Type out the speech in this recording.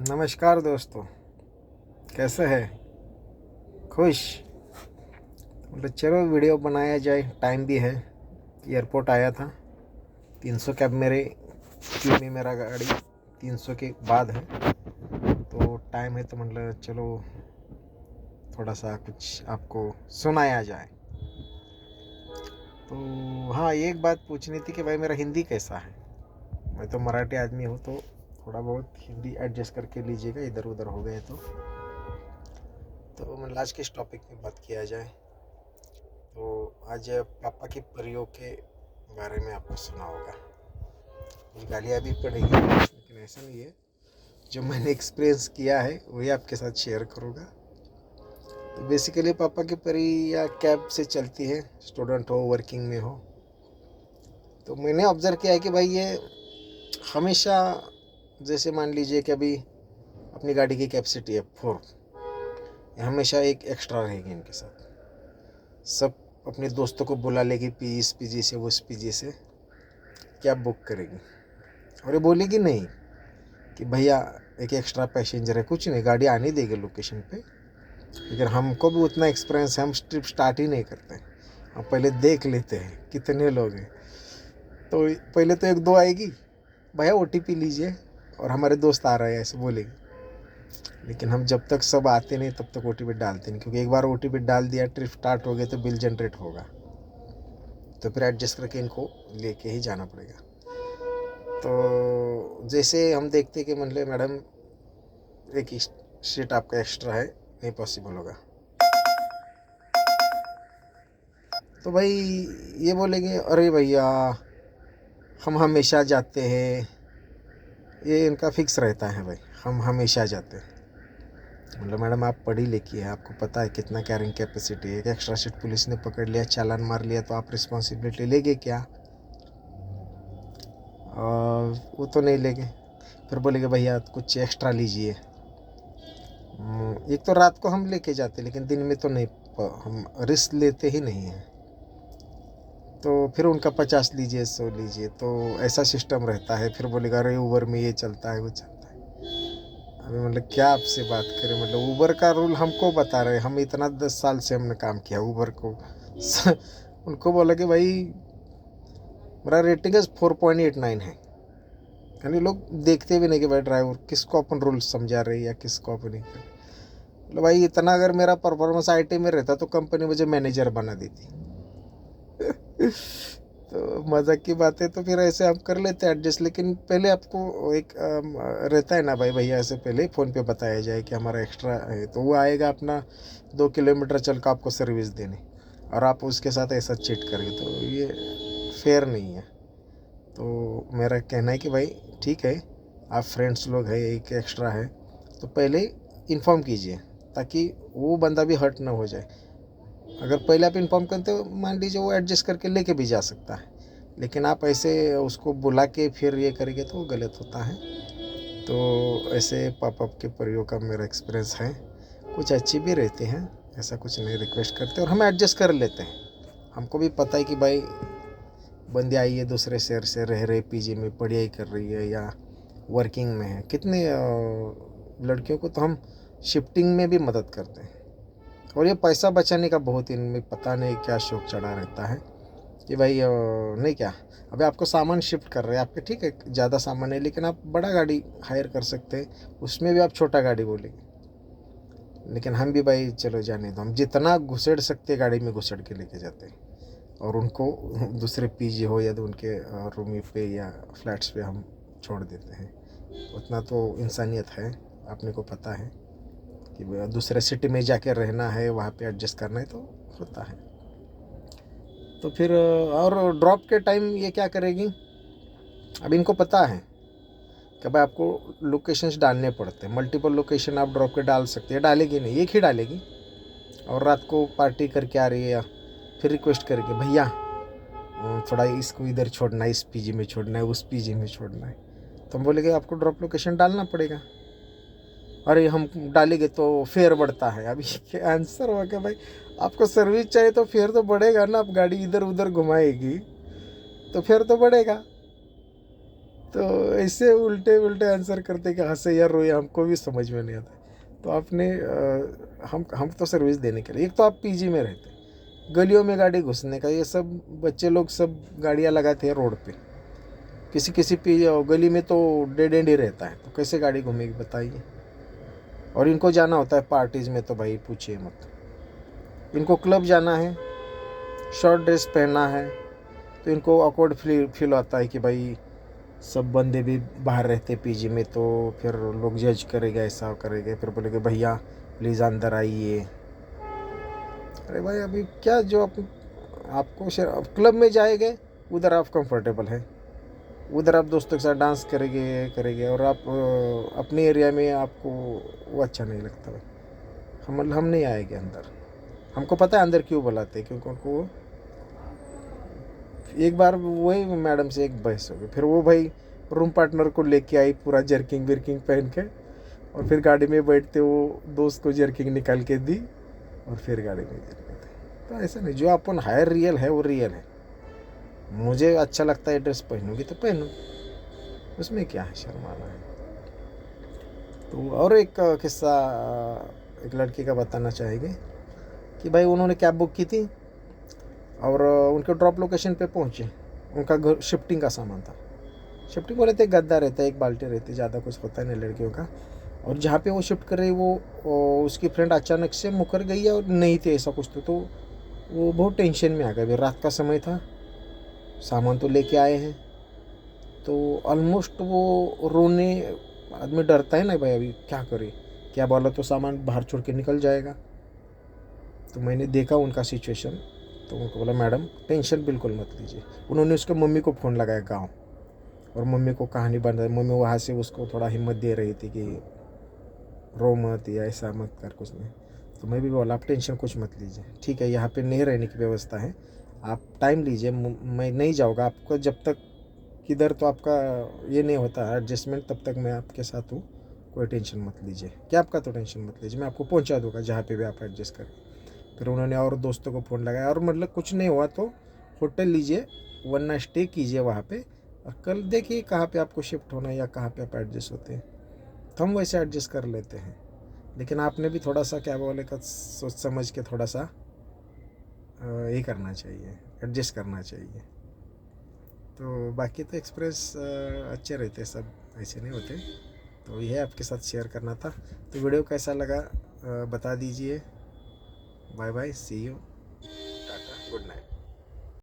नमस्कार दोस्तों, कैसे हैं? खुश? मतलब चलो वीडियो बनाया जाए, टाइम भी है। एयरपोर्ट आया था। 300 कैब मेरे क्यू में, मेरा गाड़ी 300 के बाद है, तो टाइम है, तो मतलब चलो थोड़ा सा कुछ आपको सुनाया जाए। तो हाँ, एक बात पूछनी थी कि भाई मेरा हिंदी कैसा है। मैं तो मराठी आदमी हूँ, तो थोड़ा बहुत हिंदी एडजस्ट करके लीजिएगा, इधर उधर हो गए तो मतलब आज किस टॉपिक पे बात किया जाए। तो आज पापा की परियों के बारे में आपको सुना होगा। कुछ गालियाँ भी पड़ेगी, लेकिन ऐसा नहीं है। जो मैंने एक्सपीरियंस किया है वही आपके साथ शेयर करूँगा। तो बेसिकली पापा की परी या कैब से चलती है, स्टूडेंट हो वर्किंग में हो। तो मैंने ऑब्ज़र्व किया है कि भाई ये हमेशा, जैसे मान लीजिए कि अभी अपनी गाड़ी की कैपेसिटी है 4, ये हमेशा एक एक्स्ट्रा रहेगी इनके साथ। सब अपने दोस्तों को बुला लेगी, इस पीजी से उस पीजी से कैब बुक करेगी, और ये बोलेगी नहीं कि भैया एक एक्स्ट्रा पैसेंजर है, कुछ नहीं, गाड़ी आने देगी लोकेशन पे। लेकिन हमको भी उतना एक्सपीरियंस है, हम ट्रिप स्टार्ट ही नहीं करते। हम पहले देख लेते हैं कितने लोग हैं। तो पहले तो एक दो आएगी, भैया ओटीपी लीजिए, और हमारे दोस्त आ रहे हैं ऐसे बोलेगी। लेकिन हम जब तक सब आते नहीं तब तक ओटीपी डालते नहीं, क्योंकि एक बार ओटीपी डाल दिया, ट्रिप स्टार्ट हो गया तो बिल जनरेट होगा, तो फिर एडजस्ट करके इनको लेके ही जाना पड़ेगा। तो जैसे हम देखते कि मतलब मैडम एक सीट आपका एक्स्ट्रा है, नहीं पॉसिबल होगा, तो भाई ये बोलेंगे अरे भैया हम हमेशा जाते हैं। ये इनका फिक्स रहता है भाई, हम हमेशा जाते हैं। मतलब मैडम आप पढ़ी लिखी है, आपको पता है कितना कैरिंग कैपेसिटी है। एक एक्स्ट्रा सीट पुलिस ने पकड़ लिया, चालान मार लिया, तो आप रिस्पॉन्सिबिलिटी लेंगे क्या? वो तो नहीं लेंगे। फिर बोलेंगे भैया कुछ एक्स्ट्रा लीजिए। एक तो रात को हम लेके जाते, लेकिन दिन में तो नहीं, हम रिस्क लेते ही नहीं हैं। तो फिर उनका 50 लीजिए, 100 लीजिए, तो ऐसा सिस्टम रहता है। फिर बोलेगा अरे ऊबर में ये चलता है वो चलता है। अभी मतलब क्या आपसे बात करें, मतलब ऊबर का रूल हमको बता रहे, हम इतना 10 साल से हमने काम किया ऊबर को। उनको बोला कि भाई मेरा रेटिंग 4.89 है। यानी लोग देखते भी नहीं कि भाई ड्राइवर किसको अपन रूल समझा रहे या किसको अपन नहीं कर। मतलब भाई इतना अगर मेरा परफॉर्मेंस आईटी में रहता तो कंपनी मुझे मैनेजर बना देती। तो मजाक की बात है, तो फिर ऐसे हम कर लेते हैं एडजस्ट। लेकिन पहले आपको एक रहता है ना भाई, भैया ऐसे पहले फ़ोन पे बताया जाए कि हमारा एक्स्ट्रा है, तो वो आएगा अपना 2 किलोमीटर चल कर आपको सर्विस देने, और आप उसके साथ ऐसा चीट करेंगे, तो ये फेयर नहीं है। तो मेरा कहना है कि भाई ठीक है, आप फ्रेंड्स लोग हैं, एक एक्स्ट्रा है, तो पहले इन्फॉर्म कीजिए, ताकि वो बंदा भी हर्ट ना हो जाए। अगर पहले आप इन्फॉर्म करते हो, मान लीजिए वो एडजस्ट करके लेके भी जा सकता है। लेकिन आप ऐसे उसको बुला के फिर ये करेंगे तो गलत होता है। तो ऐसे पॉपअप के प्रयोग का मेरा एक्सपीरियंस है। कुछ अच्छी भी रहते हैं, ऐसा कुछ नहीं, रिक्वेस्ट करते और हम एडजस्ट कर लेते हैं। हमको भी पता है कि भाई बंदी आई है दूसरे शहर से, रह रहे पीजी में, पढ़ाई कर रही है या वर्किंग में है। कितने लड़कियों को तो हम शिफ्टिंग में भी मदद करते हैं। और ये पैसा बचाने का बहुत इनमें पता नहीं क्या शौक चढ़ा रहता है कि भाई नहीं क्या, अभी आपको सामान शिफ्ट कर रहे हैं आपके, ठीक है ज़्यादा सामान है, लेकिन आप बड़ा गाड़ी हायर कर सकते हैं, उसमें भी आप छोटा गाड़ी बोलेंगे। लेकिन हम भी भाई चलो जाने दो, हम जितना घुसेड़ सकते गाड़ी में घुसेड़ के लेके जाते हैं, और उनको दूसरे पीजी हो या तो उनके रूम पे या फ्लैट्स पे हम छोड़ देते हैं। उतना तो इंसानियत है, आपने को पता है कि दूसरे सिटी में जाके रहना है, वहाँ पे एडजस्ट करना है, तो होता है। तो फिर और ड्रॉप के टाइम ये क्या करेगी, अब इनको पता है कि भाई आपको लोकेशंस डालने पड़ते हैं, मल्टीपल लोकेशन आप ड्रॉप के डाल सकते हैं। डालेगी नहीं, एक ही डालेगी, और रात को पार्टी करके आ रही है, या फिर रिक्वेस्ट करेगी भैया थोड़ा इसको इधर छोड़ना है, इस पीजी में छोड़ना है, उस पीजी में छोड़ना है। तो हम बोलेंगे आपको ड्रॉप लोकेशन डालना पड़ेगा। अरे हम डालेंगे तो फेयर बढ़ता है। अभी आंसर हुआ क्या भाई, आपको सर्विस चाहिए तो फेयर तो बढ़ेगा ना, आप गाड़ी इधर उधर घुमाएगी तो फेयर तो बढ़ेगा। तो ऐसे उल्टे उल्टे आंसर करते कि हंसे या रोए, हमको भी समझ में नहीं आता। तो आपने हम तो सर्विस देने के लिए, एक तो आप पीजी में रहते, गलियों में गाड़ी घुसने का, ये सब बच्चे लोग सब गाड़ियाँ लगाते हैं रोड पे, किसी किसी गली में तो डेड एंड ही रहता है, तो कैसे गाड़ी घूमेगी बताइए। और इनको जाना होता है पार्टीज़ में तो भाई पूछिए मत। इनको क्लब जाना है, शॉर्ट ड्रेस पहनना है, तो इनको ऑकवर्ड फील आता है कि भाई सब बंदे भी बाहर रहते पीजी में, तो फिर लोग जज करेगा, ऐसा करेगा, फिर बोलेगे भैया प्लीज़ अंदर आइए। अरे भाई अभी क्या, जो आपको क्लब में जाएंगे उधर आप कंफर्टेबल हैं, उधर आप दोस्तों के साथ डांस करेंगे और आप अपने एरिया में आपको वो अच्छा नहीं लगता भाई। हम नहीं आएंगे अंदर। हमको पता है अंदर क्यों बुलाते हैं, क्योंकि उनको एक बार वही मैडम से एक बहस हो गई, फिर वो भाई रूम पार्टनर को लेके आई पूरा जर्किंग विर्किंग पहन के, और फिर गाड़ी में बैठते वो दोस्त को जर्किंग निकाल के दी और फिर गाड़ी में चले गए थे। तो ऐसा नहीं, जो अपन हायर रियल है वो रियल है। मुझे अच्छा लगता है ड्रेस पहनूंगी तो पहनूँ, उसमें क्या है शर्माना है। तो और एक किस्सा एक लड़की का बताना चाहेंगे कि भाई उन्होंने कैब बुक की थी और उनके ड्रॉप लोकेशन पे पहुँचे, उनका घर शिफ्टिंग का सामान था। शिफ्टिंग बोले थे गद्दा रहता है, एक बाल्टी रहती, ज़्यादा कुछ होता नहीं लड़कियों का। और जहाँ पे वो शिफ्ट कर रही वो उसकी फ्रेंड अचानक से मुकर गई है और नहीं थे ऐसा कुछ, तो वो बहुत टेंशन में आ गया। रात का समय था, सामान तो लेके आए हैं, तो ऑलमोस्ट वो रोने, आदमी डरता है ना भाई अभी क्या करे, क्या बोला तो सामान बाहर छोड़ के निकल जाएगा। तो मैंने देखा उनका सिचुएशन, तो उनको बोला मैडम टेंशन बिल्कुल मत लीजिए। उन्होंने उसके मम्मी को फ़ोन लगाया गाँव, और मम्मी को कहानी बन रही, मम्मी वहाँ से उसको थोड़ा हिम्मत दे रही थी कि रो मत या ऐसा मत कर कुछ नहीं। तो मैं भी बोला आप टेंशन कुछ मत लीजिए, ठीक है यहाँ पे नहीं रहने की व्यवस्था है, आप टाइम लीजिए, मैं नहीं जाऊँगा आपको जब तक किधर तो आपका ये नहीं होता एडजस्टमेंट, तब तक मैं आपके साथ हूँ, कोई टेंशन मत लीजिए, क्या आपका तो टेंशन मत लीजिए, मैं आपको पहुँचा दूँगा जहाँ पे भी आप एडजस्ट करें। फिर उन्होंने और दोस्तों को फ़ोन लगाया, और मतलब कुछ नहीं हुआ तो होटल लीजिए, वरना स्टे कीजिए वहाँ पे, और कल देखिए कहाँ पे आपको शिफ्ट होना है या कहाँ पे आप एडजस्ट होते हैं, तो हम वैसे एडजस्ट कर लेते हैं। लेकिन आपने भी थोड़ा सा क्या बोले का सोच समझ के थोड़ा सा ये करना चाहिए, एडजस्ट करना चाहिए। तो बाकी तो एक्सप्रेस अच्छे रहते, सब ऐसे नहीं होते। तो यह आपके साथ शेयर करना था। तो वीडियो कैसा लगा बता दीजिए। Bye bye, see you.